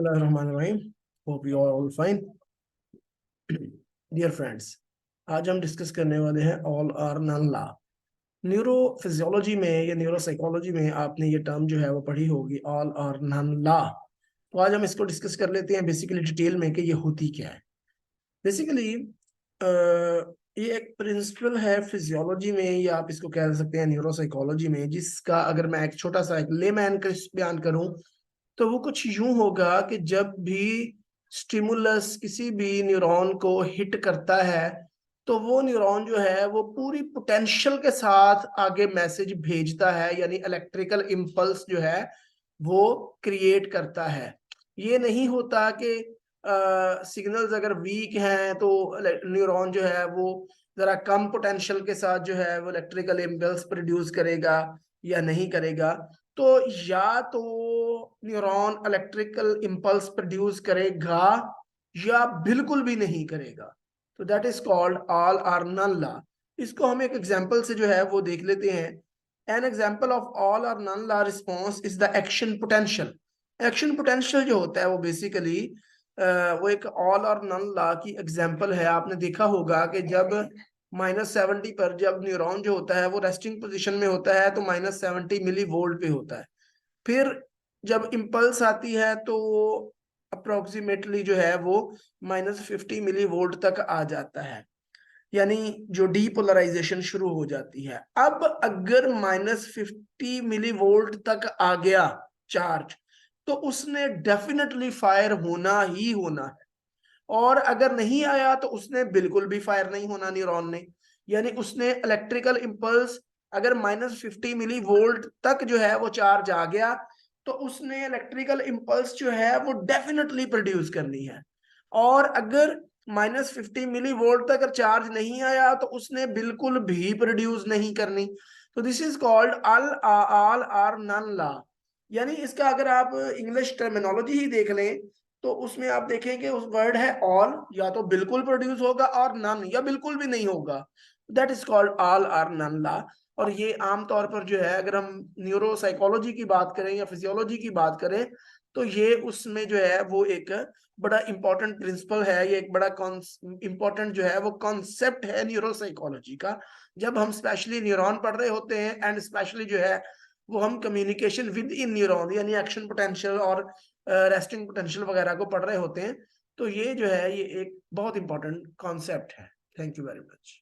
Bismillahirrahmanirrahim. Hope you are all fine. Dear friends, आज हम discuss करने वाले हैं all or none law. Neurophysiology में या न्यूरो साइकोलॉजी में आपने ये टर्म जो है वो पढ़ी होगी, ऑल आर नन लॉ। तो आज हम इसको डिस्कस कर लेते हैं बेसिकली डिटेल में कि ये होती क्या है। बेसिकली ये एक प्रिंसिपल है फिजियोलॉजी में, या आप इसको कह सकते हैं न्यूरो साइकोलॉजी में, जिसका अगर मैं एक छोटा सा एक लेमैन का बयान करूं तो वो कुछ यूं होगा कि जब भी स्टिमुलस किसी भी न्यूरॉन को हिट करता है तो वो न्यूरॉन जो है वो पूरी पोटेंशियल के साथ आगे मैसेज भेजता है, यानी इलेक्ट्रिकल इंपल्स जो है वो क्रिएट करता है। ये नहीं होता कि सिग्नल्स अगर वीक हैं तो न्यूरॉन जो है वो जरा कम पोटेंशियल के साथ जो है वो इलेक्ट्रिकल इंपल्स प्रोड्यूस करेगा या नहीं करेगा। तो या तो न्यूरॉन इलेक्ट्रिकल इंपल्स प्रोड्यूस करेगा या बिल्कुल भी नहीं करेगा। तो that is called all or none law. इसको हम एक एग्जांपल से जो है वो देख लेते हैं। An example of all or none law response is the action potential. Action potential जो होता है वो बेसिकली वो एक ऑल और नन लॉ की एग्जांपल है। आपने देखा होगा कि जब -70 पर जब न्यूरॉन जो होता है वो रेस्टिंग पोजीशन में होता है तो -70 मिली वोल्ट पे होता है। फिर जब इम्पल्स आती है तो अप्रोक्सीमेटली जो है वो -50 मिली वोल्ट तक आ जाता है, यानी जो डीपोलराइजेशन शुरू हो जाती है। अब अगर -50 मिली वोल्ट तक आ गया चार्ज तो उसने डेफिनेटली फायर होना ही होना है, और अगर नहीं आया तो उसने बिल्कुल भी फायर नहीं होना न्यूरॉन ने। यानी उसने इलेक्ट्रिकल इंपल्स अगर -50 मिली वोल्ट तक जो है वो चार्ज आ गया तो उसने इलेक्ट्रिकल इंपल्स जो है वो डेफिनेटली प्रोड्यूस करनी है। और अगर -50 मिली वोल्ट तक अगर चार्ज नहीं आया तो उसने बिल्कुल भी प्रोड्यूस नहीं करनी। तो this is called all or none law. यानी इसका अगर आप इंग्लिश टर्मिनोलॉजी ही देख लें तो उसमें आप देखेंगे उस वर्ड है ऑल, या तो बिल्कुल प्रोड्यूस होगा, और नन या बिल्कुल भी नहीं होगा। That is called all or none law. और ये आमतौर पर जो है अगर हम न्यूरो साइकोलॉजी की बात करें या फिजियोलॉजी की बात करें तो ये उसमें जो है वो एक बड़ा इंपॉर्टेंट प्रिंसिपल है, ये एक बड़ा इंपॉर्टेंट जो है वो कॉन्सेप्ट है न्यूरो साइकोलॉजी का। जब हम स्पेशली न्यूरॉन पढ़ रहे होते हैं एंड स्पेशली जो है वो हम कम्युनिकेशन विद इन न्यूरॉन यानी एक्शन पोटेंशियल और रेस्टिंग पोटेंशियल वगैरह को पढ़ रहे होते हैं, तो ये जो है ये एक बहुत इंपॉर्टेंट कॉन्सेप्ट है। Thank you very much.